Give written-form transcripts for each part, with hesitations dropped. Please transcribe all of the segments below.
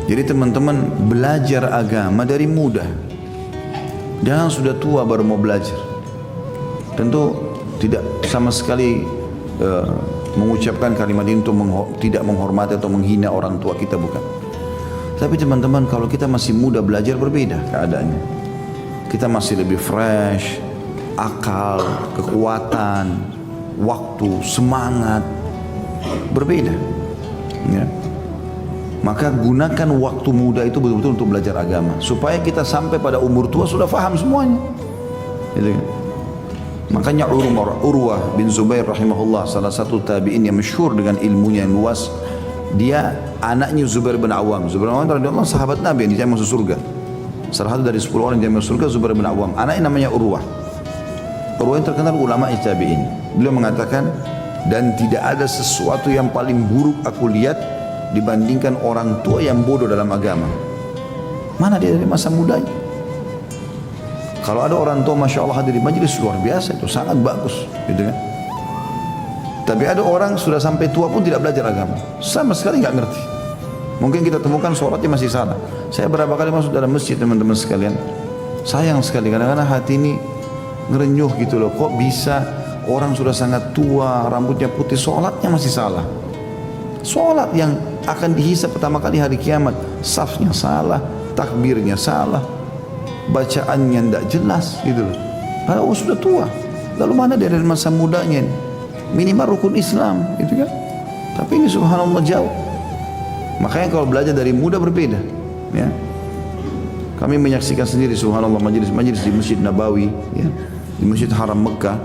Jadi teman-teman belajar agama dari muda. Jangan sudah tua baru mau belajar. Tentu tidak sama sekali mengucapkan kalimat ini untuk tidak menghormati atau menghina orang tua kita, bukan. Tapi teman-teman, kalau kita masih muda belajar berbeda keadaannya. Kita masih lebih fresh, akal, kekuatan, waktu, semangat berbeda. Ya. Maka gunakan waktu muda itu betul-betul untuk belajar agama, supaya kita sampai pada umur tua sudah faham semuanya. Gitu kan? Makanya Urwah bin Zubair rahimahullah, salah satu tabi'in yang masyhur dengan ilmunya yang luas, dia anaknya Zubair bin Awam. Zubair bin Awam radhiyallahu anhu sahabat Nabi yang dijamin masuk surga. Salah satu dari 10 orang yang dijamin masuk surga Zubair bin Awam. Anaknya namanya Urwah. Urwah yang terkenal ulama tabi'in. Beliau mengatakan, dan tidak ada sesuatu yang paling buruk aku lihat dibandingkan orang tua yang bodoh dalam agama. Mana dia dari masa mudanya? Kalau ada orang tua Masya Allah hadir di majlis, luar biasa, itu sangat bagus, gitu kan. Tapi ada orang sudah sampai tua pun tidak belajar agama, sama sekali nggak ngerti. Mungkin kita temukan sholatnya masih salah. Saya berapa kali masuk dalam masjid teman-teman sekalian, sayang sekali kadang-kadang hati ini ngerenyuh gitu loh. Kok bisa orang sudah sangat tua, rambutnya putih, sholatnya masih salah. Sholat yang akan dihisab pertama kali hari kiamat, safnya salah, takbirnya salah, bacaannya tidak jelas gitu loh. Padahal sudah tua. Lalu mana dia dari masa mudanya ini? Minimal rukun Islam gitu kan. Tapi ini subhanallah jauh. Makanya kalau belajar dari muda berbeda ya. Kami menyaksikan sendiri subhanallah majelis-majelis di Masjid Nabawi ya, di Masjid Haram Mekah,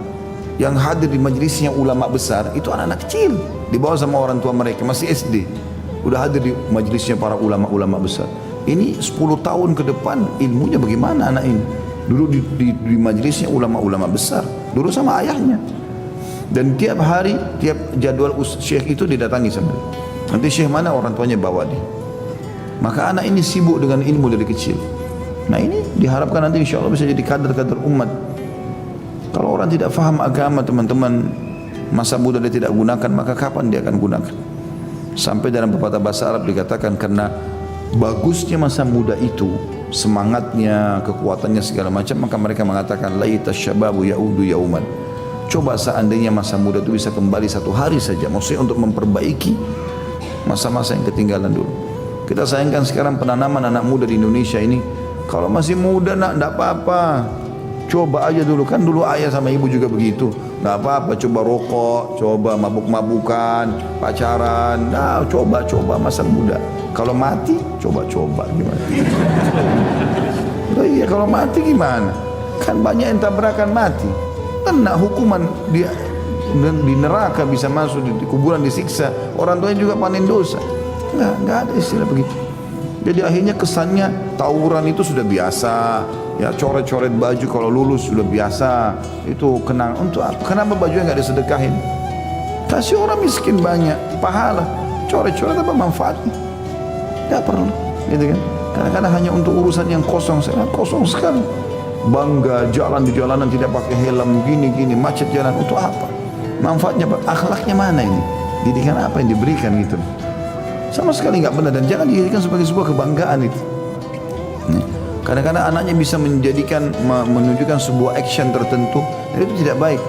yang hadir di majelisnya ulama besar itu anak-anak kecil, dibawa sama orang tua mereka masih SD, udah hadir di majelisnya para ulama-ulama besar. Ini 10 tahun ke depan ilmunya bagaimana anak ini? Dulu di majelisnya ulama-ulama besar, dulu sama ayahnya. Dan tiap hari, tiap jadwal syekh itu didatangi sama dia. Nanti syekh mana orang tuanya bawa dia. Maka anak ini sibuk dengan ilmu dari kecil. Nah ini diharapkan nanti insya Allah bisa jadi kader-kader umat. Kalau orang tidak faham agama teman-teman, masa muda dia tidak gunakan, maka kapan dia akan gunakan? Sampai dalam pepatah bahasa Arab dikatakan, karena bagusnya masa muda itu, semangatnya, kekuatannya segala macam, maka mereka mengatakan laita syababu yaudu yauman. Coba seandainya masa muda itu bisa kembali satu hari saja, maksudnya untuk memperbaiki masa-masa yang ketinggalan dulu. Kita sayangkan sekarang penanaman anak muda di Indonesia ini, kalau masih muda nak, tidak apa-apa, coba aja dulu, kan dulu ayah sama ibu juga begitu, nggak apa-apa, coba rokok, coba mabuk-mabukan, pacaran, nah coba-coba masa muda. Kalau mati, coba-coba gimana? Oh iya, kalau mati gimana? Kan banyak yang tabrakan mati. Kena hukuman di neraka, bisa masuk di kuburan disiksa, orang tuanya juga panen dosa. Nggak ada istilah begitu. Jadi akhirnya kesannya tawuran itu sudah biasa, ya coret-coret baju kalau lulus sudah biasa. Itu kenang untuk apa? Kenapa bajunya nggak disedekahin? Kasih orang miskin banyak pahala, coret-coret apa manfaatnya? Nggak perlu, gitu kan? Kadang-kadang hanya untuk urusan yang kosong, sangat kosong sekali. Bangga jalan di jalanan tidak pakai helm, gini-gini, macet jalan, untuk apa? Manfaatnya apa? Akhlaknya mana ini? Didikan apa yang diberikan gitu? Sama sekali nggak benar, dan jangan dijadikan sebagai sebuah kebanggaan itu. Kadang-kadang anaknya bisa menunjukkan sebuah action tertentu, dan itu tidak baik.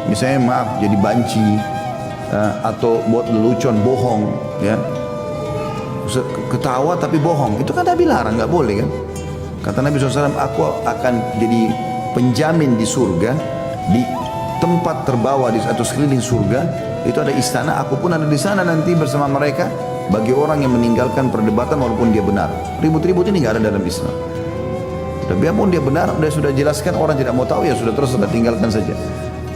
Misalnya maaf, jadi banci, atau buat lelucon, bohong, ya. Ketawa tapi bohong, itu kan Nabi larang, nggak boleh kan? Kata Nabi SAW, aku akan jadi penjamin di surga, di tempat terbawah atau sekeliling surga, itu ada istana, aku pun ada di sana nanti bersama mereka, bagi orang yang meninggalkan perdebatan walaupun dia benar. Ribut-ribut ini nggak ada dalam Islam. Dan biarpun dia benar, sudah jelaskan, orang tidak mau tahu, ya sudah, terus sudah tinggalkan saja.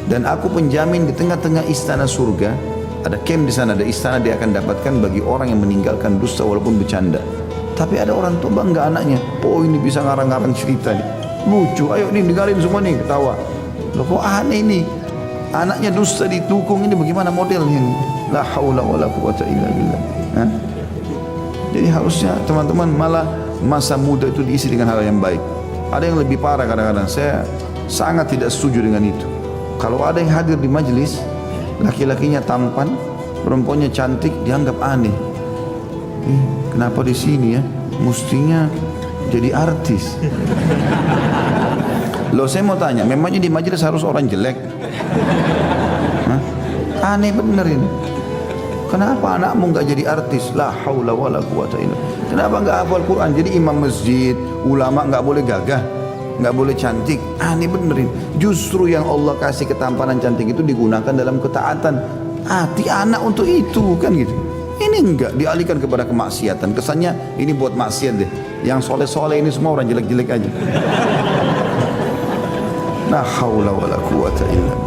Dan aku penjamin di tengah-tengah istana surga, ada camp di sana, ada istana dia akan dapatkan bagi orang yang meninggalkan dusta walaupun bercanda. Tapi ada orang tua bangga anaknya, oh ini bisa ngarang-ngarang cerita nih, lucu, ayo nih dengarin semua nih, ketawa. Loh kok aneh ini, anaknya dusta ditukung, ini bagaimana modelnya ini? La haula wala quwata illa billah. Jadi harusnya teman-teman malah masa muda itu diisi dengan hal yang baik. Ada yang lebih parah kadang-kadang, saya sangat tidak setuju dengan itu. Kalau ada yang hadir di majelis, laki-lakinya tampan, perempuannya cantik, dianggap aneh. Kenapa di sini ya? mestinya jadi artis. Loh saya mau tanya, memangnya di majelis harus orang jelek? Hah? Aneh bener ini. Kenapa anakmu nggak jadi artis? La haula wala quwata illa. Kenapa nggak hafal Quran? Jadi imam masjid, ulama nggak boleh gagah, nggak boleh cantik. Aneh bener ini. Justru yang Allah kasih ketampanan cantik itu digunakan dalam ketaatan. Hati anak untuk itu kan gitu. Ini enggak dialihkan kepada kemaksiatan. Kesannya ini buat maksiat deh. Yang soleh-soleh ini semua orang jelek-jelek aja. La haula wala quwata illa